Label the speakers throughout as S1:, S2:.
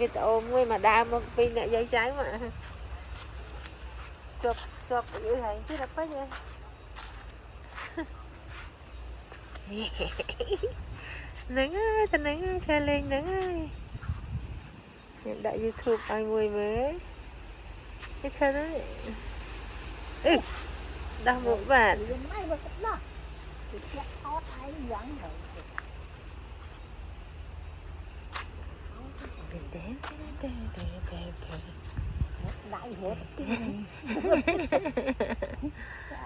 S1: Vịt ôm người mà đau một pin lại dây trái mà chụp chụp như thế chứ là có gì nắng ơi ta nắng ơi cha lên nắng ơi hiện đại YouTube ai mùi với cái chân đấy đau một bạn
S2: đại hết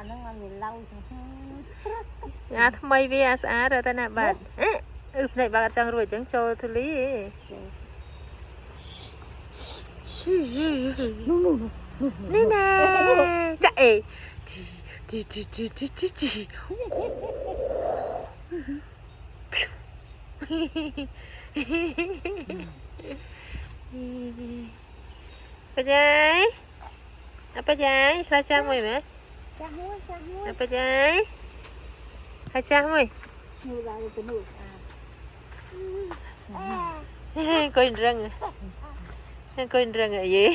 S2: nó ngon gì lâu
S1: àทำไม vì à xã rồi ta nè bạn này bạn chẳng rồi chẳng cho thôi lý nè nè chạy apa jai selacah mui meh apa jai selacah mui coi rừng coi rừng à gì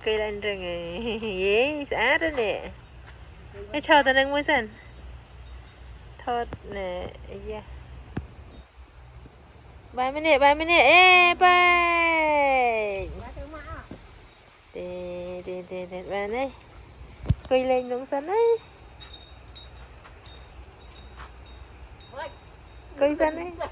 S1: coi lên rừng à gì xã đó nè cái cho tao đang mua sẵn thôi nè yeah. 3 minute bay để bạn đây quay lên đúng sân đấy quay sân đấy